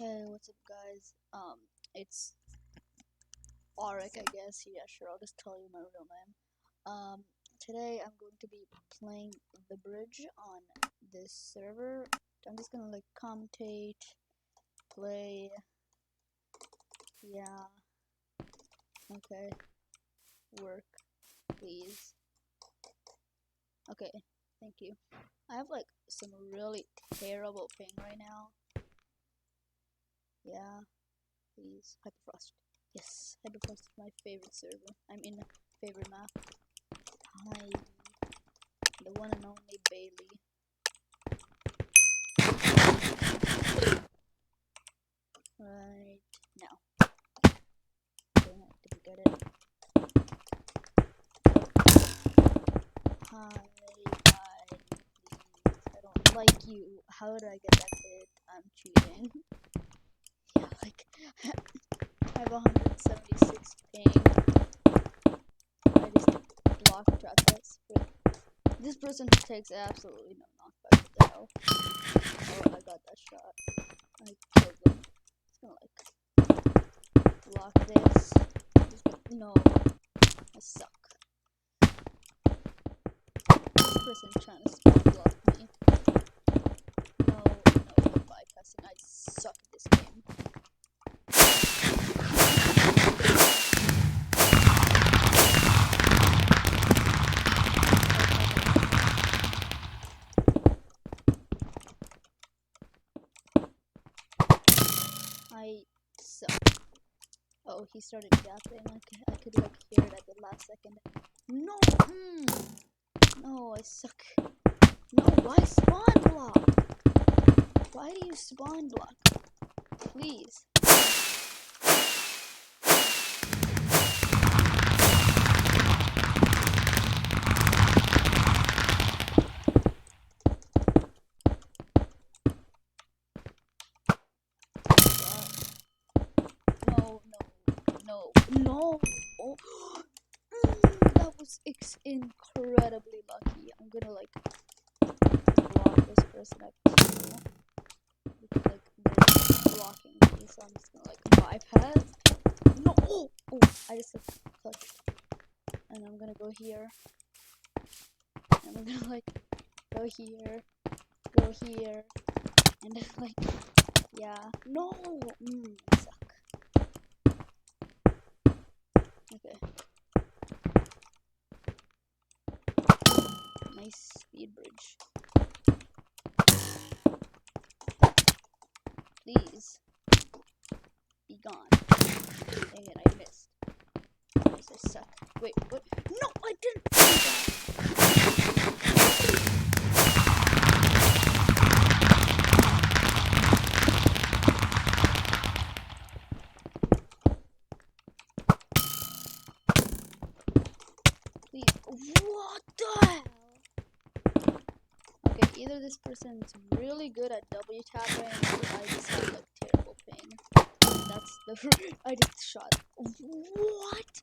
Hey, what's up, guys? It's Arik, I guess. Yeah, sure. I'll just tell you my real name. Today I'm going to be playing the bridge on this server. I'm just gonna like commentate, play. Yeah. Okay. Work, please. Okay. Thank you. I have like some really terrible ping right now. Yeah. Please. Hyperfrost. Yes, Hyperfrost is my favorite server. I'm in favorite map. Hi, the one and only Bailey. Right now. Did we get it? Hi, please. I don't like you. How did I get that hit? I'm cheating. Yeah, like I have 176 ping. I just blocked Travis. This person takes absolutely no knockback. What the hell? Oh, I got that shot. I killed them. It's gonna like block this. No, I suck. This person trying to spawn block me. No, bypassing. I suck at this game. I suck. Oh, he started gapping. I could like hear it at the last second. No, no, I suck. No, why spawn block? Why do you spawn block? Please. No. Oh. That was incredibly lucky. I'm gonna like block this person up too. Because like they're blocking me, so I'm just gonna like bypass. No! Oh! I just like clutched. And I'm gonna go here. And I'm gonna like go here. And then like, yeah. No! I suck. Okay. Nice speed bridge. Please. Be gone. Dang it, I missed. Nice, I suck. Wait, what? No, I didn't do that! Please. What the hell? Okay, either this person's really good at W tapping, or I just have like terrible ping. That's the I just shot. What?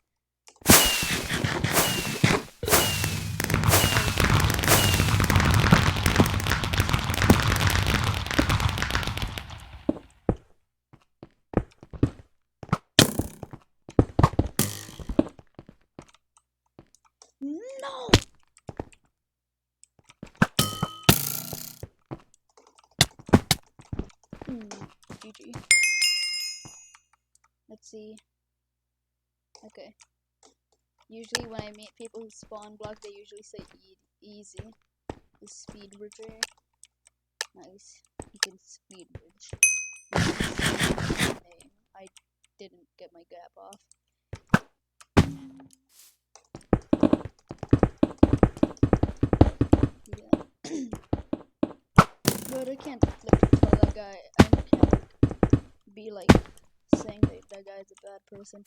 No! GG. Let's see. Okay. Usually when I meet people who spawn block, they usually say easy. The speed bridger. Nice. You can speed bridge. I didn't get my gap off. Yeah. But I can't like tell that guy. I can't like be like saying that that guy is a bad person.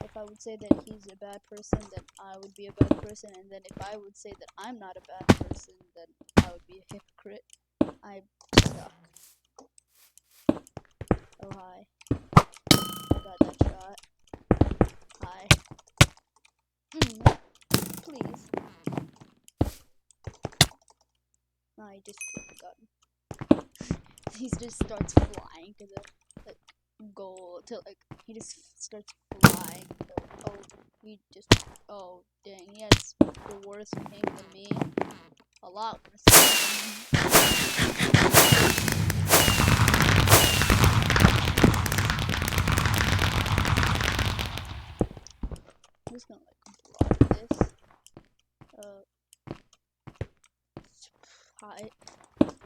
If I would say that he's a bad person, then I would be a bad person, and then if I would say that I'm not a bad person, then I would be a hypocrite. I suck. Oh, hi. I got that shot. Hi. I just got him. He just starts flying to the like goal to like he just starts flying to oh dang, he has the worst ping than me. A lot worse than me. I'm just gonna like block this. Hi. Just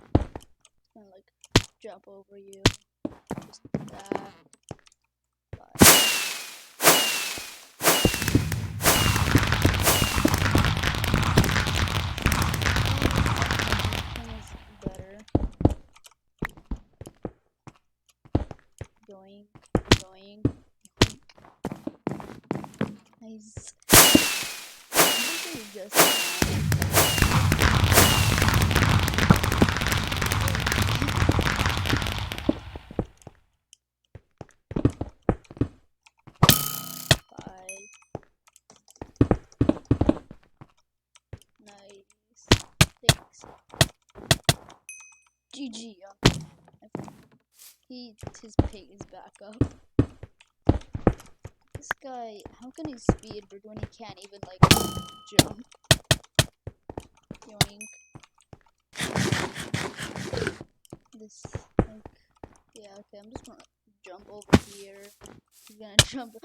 gonna like jump over you. Just that. Bye. Better. Going. Nice. This is just nice. Thanks. GG. His ping is back up. This guy, how can he speed but when he can't even like jump? Yoink. This like yeah, okay, I'm just gonna jump over here. He's gonna jump.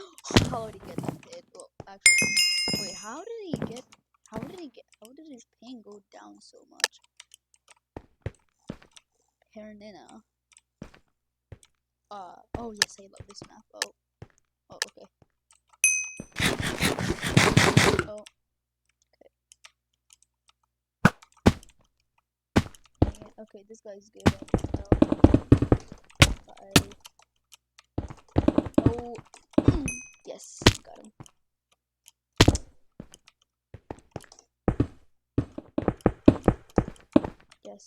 How did he get that hit? Well, actually, wait, how did his ping go down so much? Pernina. Oh yes, I love this map. Oh, okay. Oh, okay. Okay, this guy's good. Bye. Oh, yes, got him. Yes.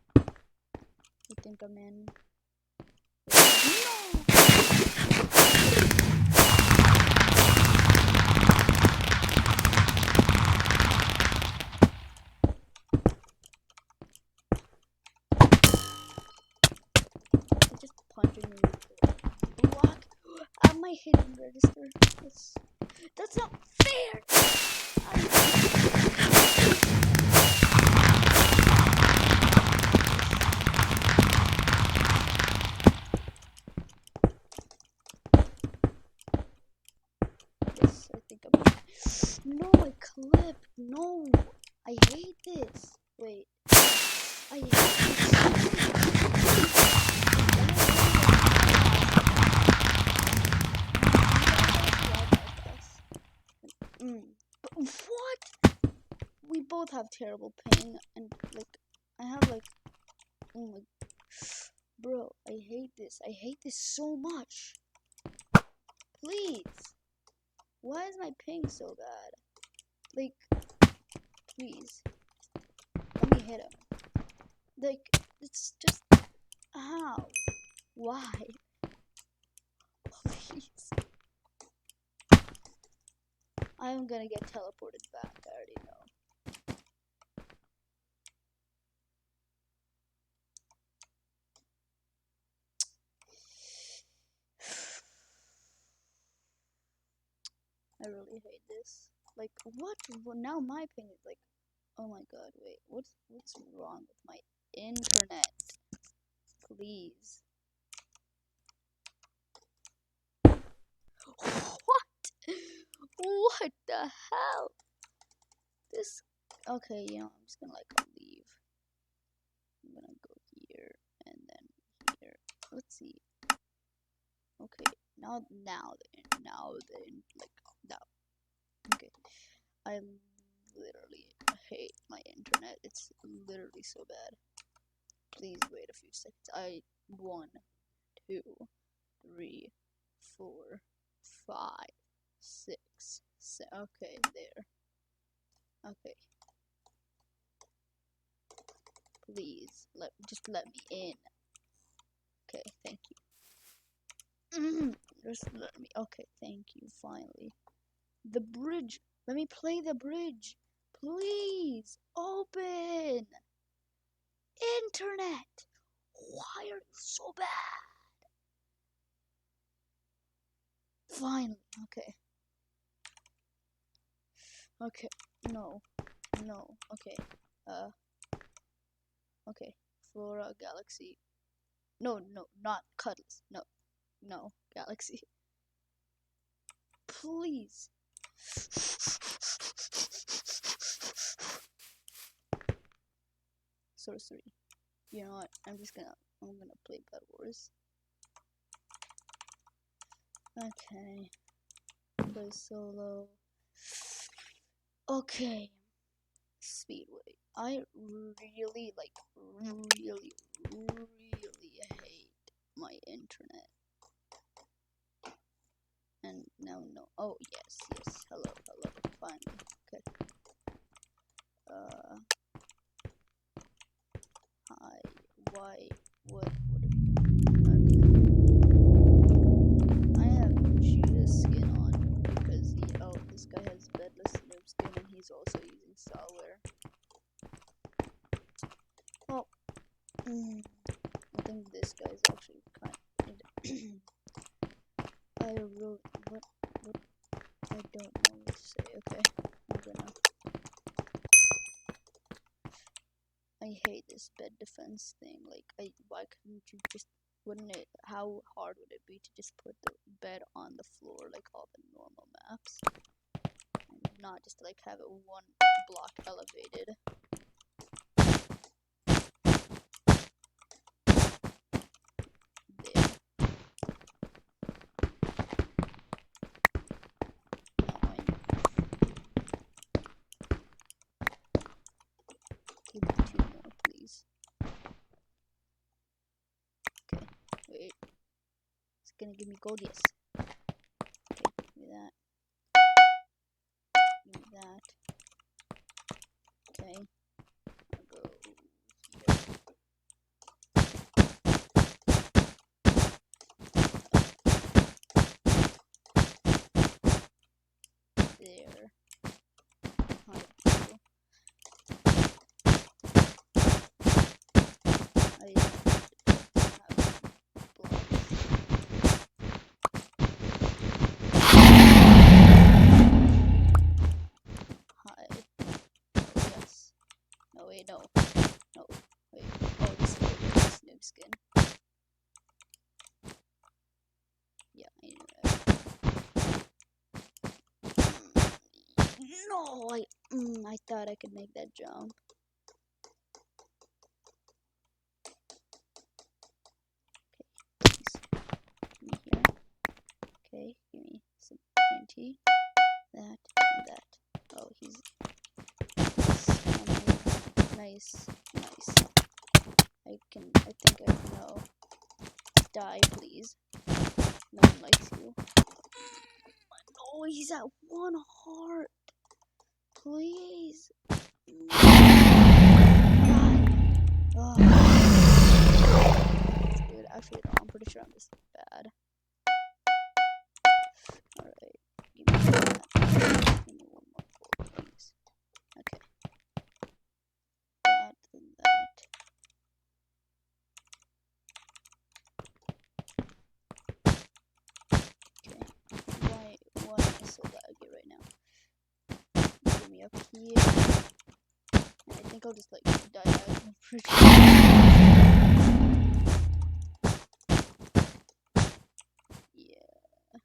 I think I'm in. No! I'm just punching the block at my hidden register. That's not fair! Yes, I think I'm... No, I clipped. No! I hate this. Wait. I hate this. But what? We both have terrible ping, and like, I have like, oh my, bro, I hate this. I hate this so much. Please, why is my ping so bad? Like, please, let me hit him. Like, it's just, how? Why? Please. I'm gonna get teleported back, I already know. I really hate this. Like, what? Well, now my ping is like, oh my god, wait, what's wrong with my internet? Please. What? What the hell? This. Okay, you know, I'm just gonna like leave. I'm gonna go here and then here. Let's see. Okay, now like now. Okay, I literally hate my internet. It's literally so bad. Please wait a few seconds. 1, 2, 3, 4, 5, 6, 7. Okay, there. Okay. Please just let me in. Okay, thank you. Just let me. Okay, thank you. Finally, the bridge. Let me play the bridge. Please open. internet. Why are you so bad? Finally, okay. Okay, no, okay. Okay. Flora, Galaxy. No, not Cuddles. No, Galaxy. Please. Sorcery. You know what? I'm gonna play Bed Wars. Okay. Play solo. Okay. Speedway. I really hate my internet. And now no. Oh yes. Hello. Finally. Okay. Hi. Why? What are you doing? Okay. I have Judas skin on because this guy has bedless noob skin and he's also using software. Well, I think this guy's actually kind of I wrote what I don't know what to say. Okay, I hate this bed defense thing. Like, why couldn't you just, how hard would it be to just put the bed on the floor like all the normal maps? And not just like have it one block elevated. There. Give me 2 more, please. Okay, wait. It's gonna give me gold, yes. Okay, give me that. Give me that. Okay. I'll go here. There. Alright, cool. I have blocks. Hi. Oh, yes. No, wait, no. No, wait. Oh, this is noob skin. Yeah, I knew that. No, I thought I could make that jump. Okay, please. Give me here. Okay, give me some TNT. That and that. Oh, he's nice. I think I know. Die, please. No one likes you. Oh, he's at 1 heart. Please. Oh. Dude, actually, no, I'm pretty sure I'm just bad. Alright, give me that. Give me 1 more gold, please. Okay. That and that. Okay. Why am I so laggy right now? Get me up here. And I think I'll just like die out. I'm pretty sure. Yeah.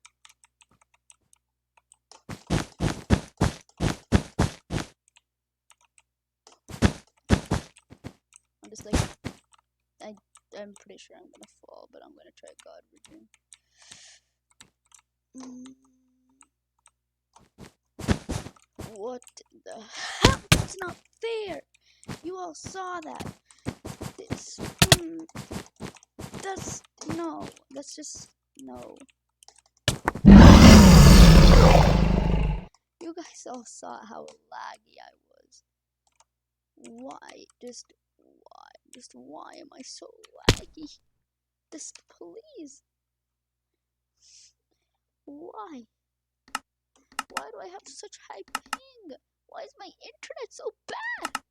I'm just like, I'm pretty sure I'm gonna fall, but I'm gonna try godbridging. What the hell? That's not fair! You all saw that. That's just, no. You guys all saw how laggy I was. Why? Just why am I so laggy? Just please. Why? Why do I have such high ping? Why is my internet so bad?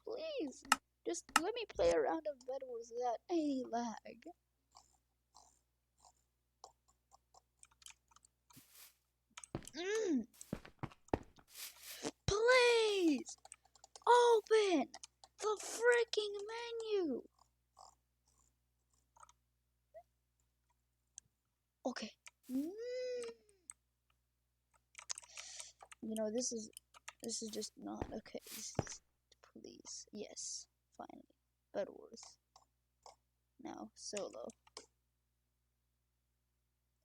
Please, just let me play a round of Bed Wars without any lag. Please, open the freaking menu. Okay. You know, this is just not okay. This is, please, yes, finally, Bed Wars. Now solo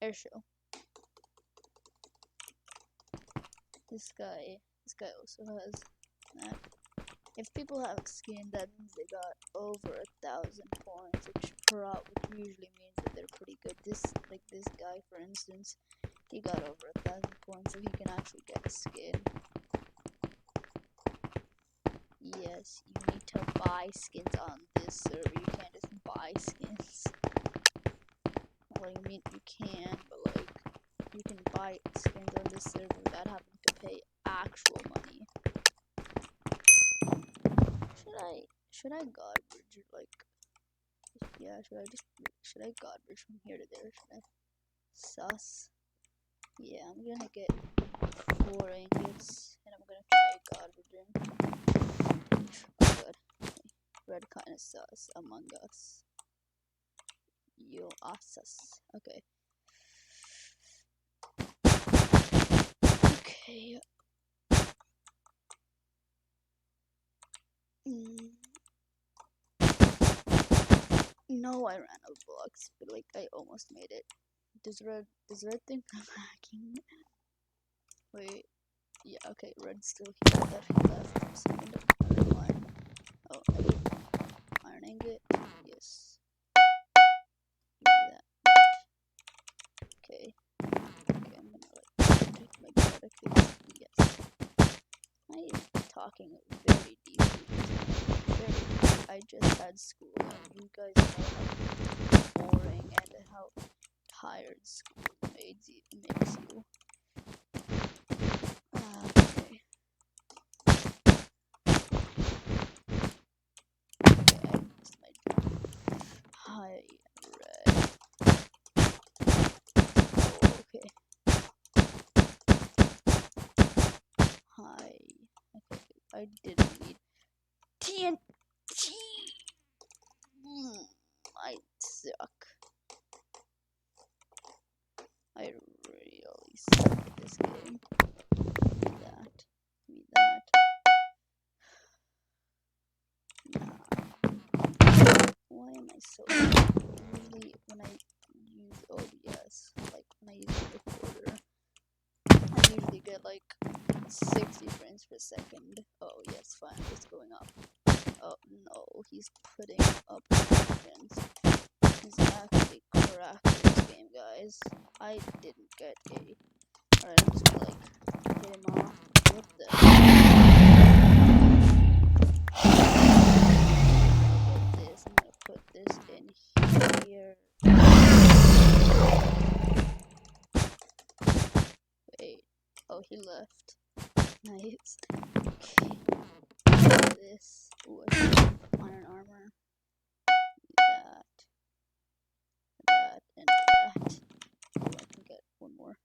air show. This guy also has that. If people have skin, that means they got over 1,000 points, which usually means that they're pretty good. This guy, for instance, he got over 1,000 points, so he can actually get a skin. Yes, you need to buy skins on this server. You can't just buy skins. Well, I mean, you can, but like, you can buy skins on this server without having to pay actual money. Should I godbridge like? Yeah, should I godbridge from here to there? Should I sus? Yeah, I'm gonna get 4 ingots, and I'm gonna try godbridging. Oh good. Red kinda sus. Among Us. You are sus. Okay. Okay. No, I ran out of blocks, but like I almost made it. Does red think I'm hacking? Wait. Yeah, okay, red's still here. I thought he left for a second. Never mind. Oh, I did iron ingot. Yes. Give me that. Okay. Okay, I'm gonna like take my product. Yes. I am talking very deeply. I just had school, and you guys know how boring and how tired school makes you. Okay. Okay, I missed my jump. Hi, red. Oh, okay. Hi. Okay, I didn't need TNT. I suck. I really suck at this game. Give me that. Nah. Why am I so bad? Usually when I use OBS, like when I use the recorder, I usually get like 60 frames per second. Oh yes, fine, it's going up. Oh no, he's putting up captions. He's actually cracked this game, guys. I didn't get a. Alright, I'm just gonna like get him off. What the? I'm gonna put this in here. Wait. Oh, he left. Nice. Okay. This. Ooh, iron armor. That, and that. Ooh, I can get one more.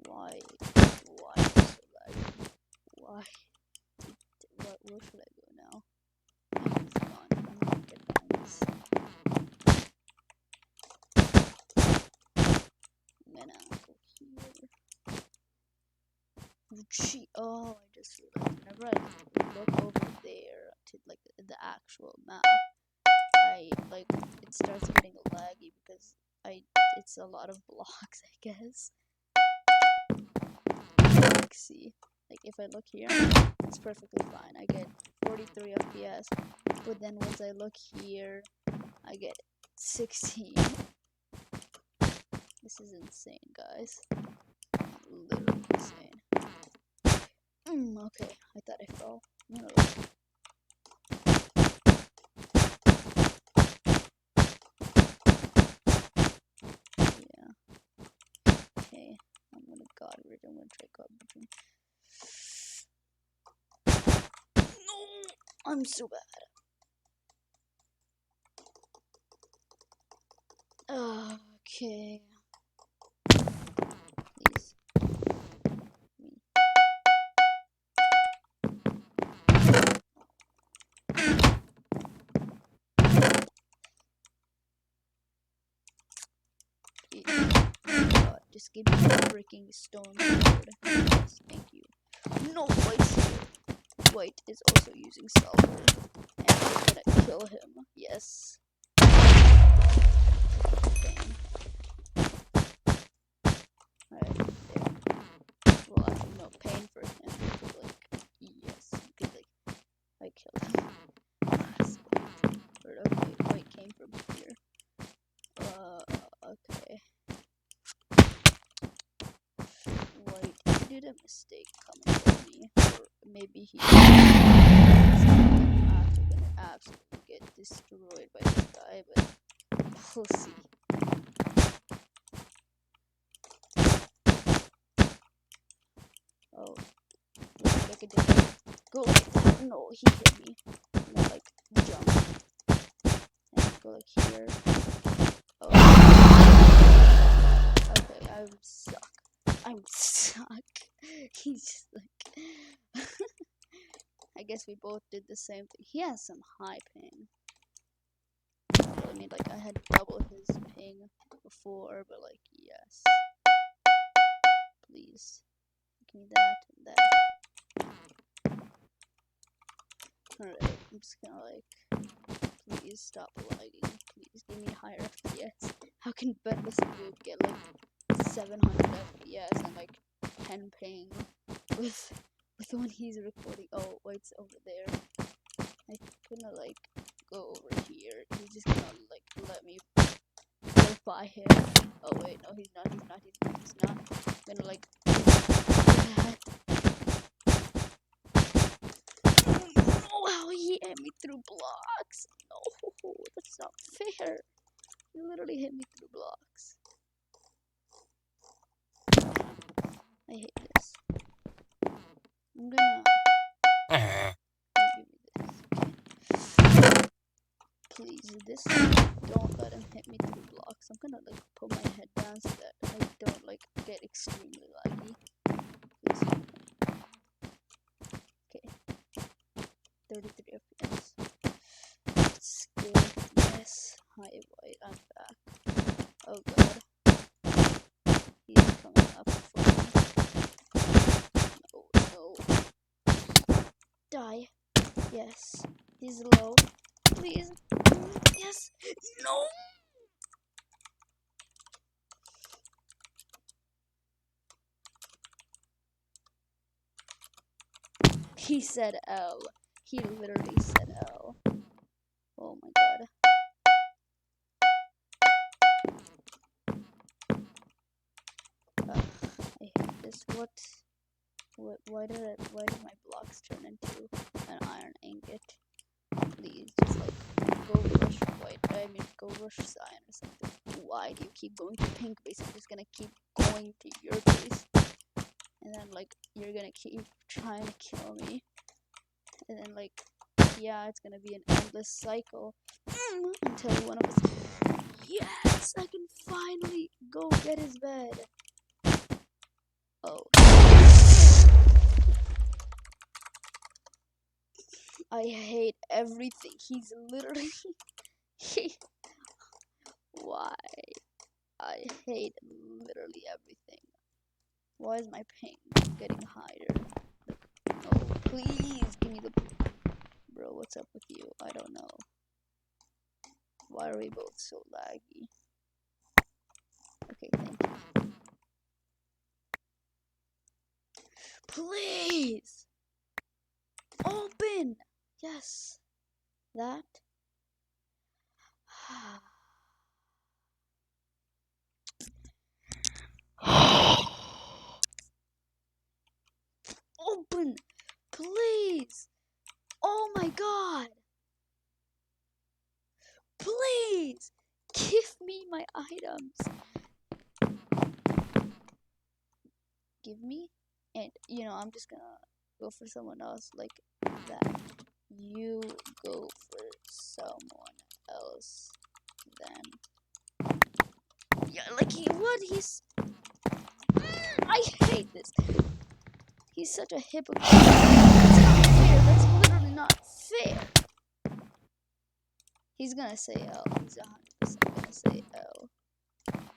Why so laggy? Why? Where should I go now? He's gone. I'm gonna get diamonds. I'm gonna go here. Gee, oh, I just realized whenever I look over there to like the actual map, it starts getting laggy because it's a lot of blocks, I guess. Like, see, like if I look here, it's perfectly fine. I get 43 FPS, but then once I look here, I get 16. This is insane, guys. Literally insane. Okay, I thought I fell. I'm gonna look. Yeah. Okay, I'm gonna godbridge. I'm gonna try godbridging. No! I'm so bad. Okay. Please. God, just give me a freaking stone sword. Yes, thank you. No, White's here. White is also using sulfur. And I'm gonna kill him. Yes. Pain. Alright, there. Well, actually, no, pain for him. Like, yes, you could, like, I killed him. Or, okay, White came from here. Okay. White did a mistake coming for me, or maybe he after gonna absolutely get destroyed by this guy, but we'll see. Oh, looks like I could just go like that. No, he hit me. I'm gonna like jump and go like here. Oh. Okay, I'm stuck. He's just like I guess we both did the same thing. He has some high ping. I mean, like, I had double his ping before, but, like, yes. Please. Give me that and that. Alright, I'm just gonna, like, please stop lagging. Please give me higher FPS. How can Bedless Noob get, like, 700 FPS and, like, 10 ping with when he's recording? Oh, White's over there. I'm gonna, like, go over here. He's just gonna, like, let me go by him. Oh, wait, no, he's not. I'm gonna, like, do that. No, how he hit me through blocks. No, that's not fair. He literally hit me through blocks. I hate this. I'm gonna give me this. Please, this don't let him hit me through blocks. I'm gonna like put my head down so that I don't like get extremely laggy. Please. Okay. 33 FPS. That's good. Yes. Hi, White. I'm back. Oh god. He's coming up for me. No. Die. Yes. He's low. Please. Yes. No. He said L. He literally said L. Oh my god. I hate this. Why did my blocks turn into an iron ingot? Please, just like go rush white. I mean, go rush cyan or something. Why do you keep going to pink base? I'm just gonna keep going to your base, and then like you're gonna keep trying to kill me, and then like yeah, it's gonna be an endless cycle until one of us. Yes, I can finally go get his bed. Oh. I hate everything. He's literally. Why? I hate literally everything. Why is my ping getting higher? No, please give me the. Bro, what's up with you? I don't know. Why are we both so laggy? Okay, thank you. Please! Open! Yes. That. Open! Please! Oh my god! Please! Give me my items! give me, and you know, I'm just gonna go for someone else like that. You go for someone else, then yeah, like he's I hate this. He's such a hypocrite. That's not fair. That's literally not fair. He's gonna say L. He's 100% gonna say L.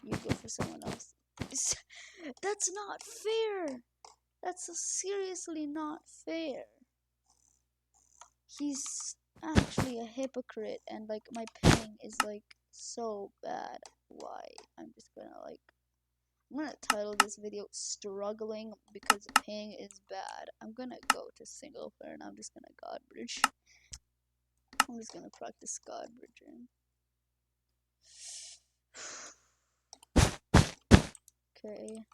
You go for someone else. That's not fair. That's seriously not fair. He's actually a hypocrite, and like my ping is like so bad. Why? I'm just gonna like I'm gonna title this video "Struggling because ping is bad." I'm gonna go to single player and I'm just gonna god bridge. I'm just gonna practice god bridging. Okay.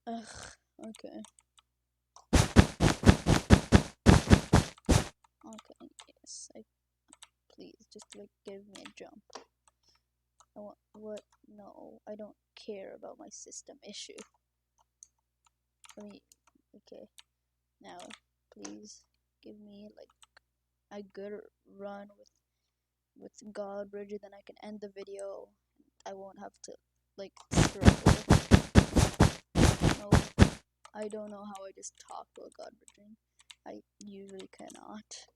Ugh. Okay. Okay. Yes. Please just like give me a jump. I want what? No, I don't care about my system issue. Okay. Now, please give me like a good run with God Bridge, then I can end the video. I won't have to like struggle. No, I don't know how I just talked while God Bridging. I usually cannot.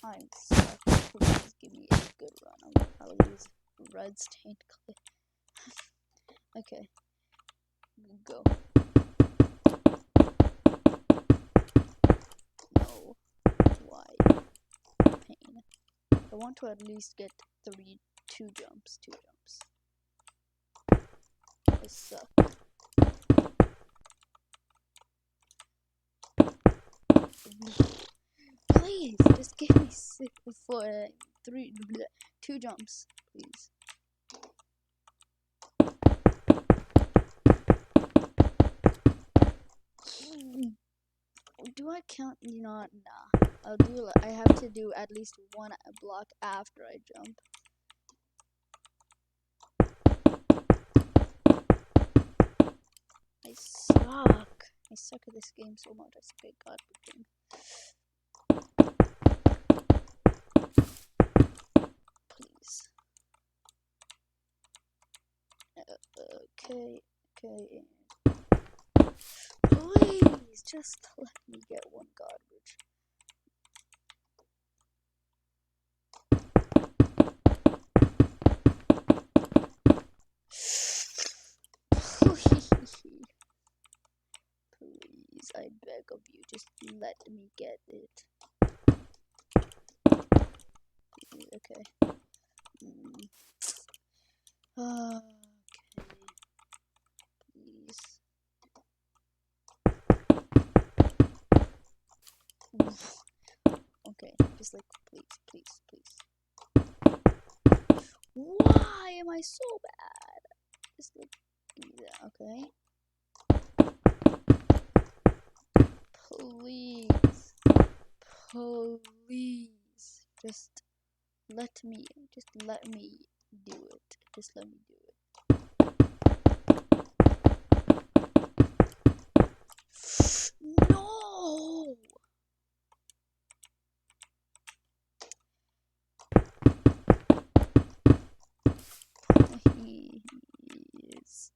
I'm stuck. Please give me a good run. I'll use red stained clay. Okay. Go. No. Why? Pain. I want to at least get two jumps. I suck. Please, just give me two jumps, please. Do I count? Nah. I have to do at least one block after I jump. I suck. I suck at this game so much. I suck at God bridging. Please. Okay. Please, just let me get one God bridge. Please, I beg of you, just let me get it. Okay. Okay. Please. Okay, just like please. Why am I so bad? Just like give me that, okay? Please, just let me do it. Just let me do it. No! Please.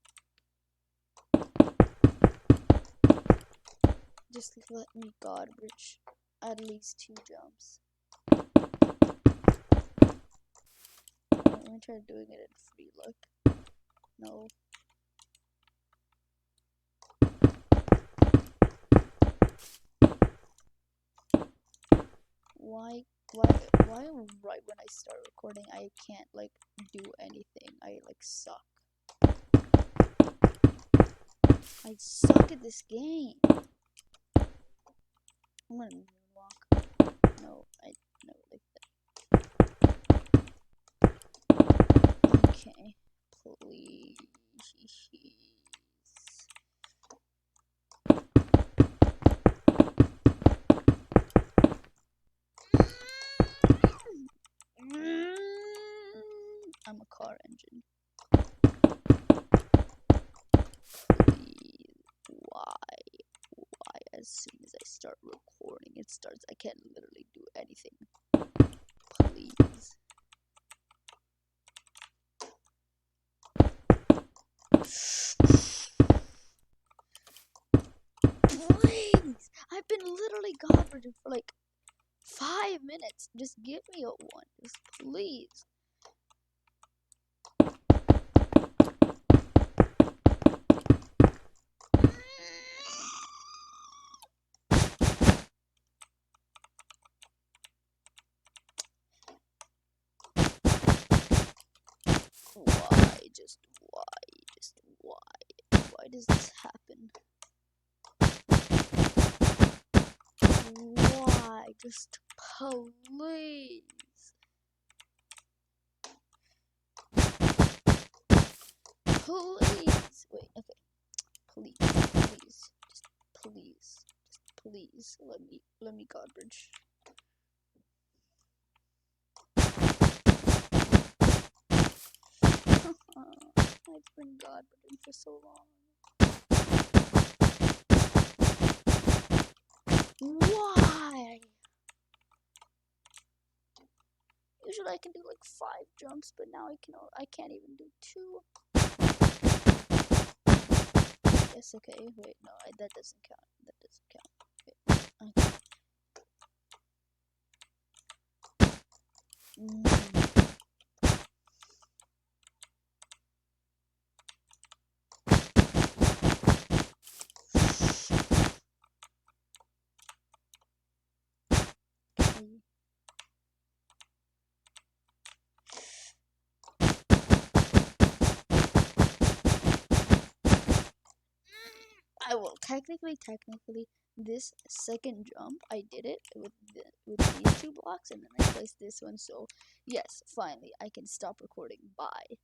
Just let me God bridge at least two jumps. I'm gonna try doing it in free look. No. Why right when I start recording I can't like do anything. I like suck. I suck at this game. I'm gonna moonwalk. No, I never like that. Okay, please. engine. Please, why? As soon as I start recording, it starts. I can't literally do anything. Please. Please! I've been literally godbridging for like 5 minutes. Just give me a one. Just please. Why? Just why? Just why? Why does this happen? Why? Just please. Please. Wait, okay. Please. Please. Just please. Just please. Let me godbridge. I've been godbridging for so long. Why? Usually I can do like 5 jumps, but now I can't even do 2. Yes, okay. Wait, no, that doesn't count. That doesn't count. Wait, okay. I will technically, this second jump, I did it with these 2 blocks, and then I placed this one. So yes, finally, I can stop recording. Bye.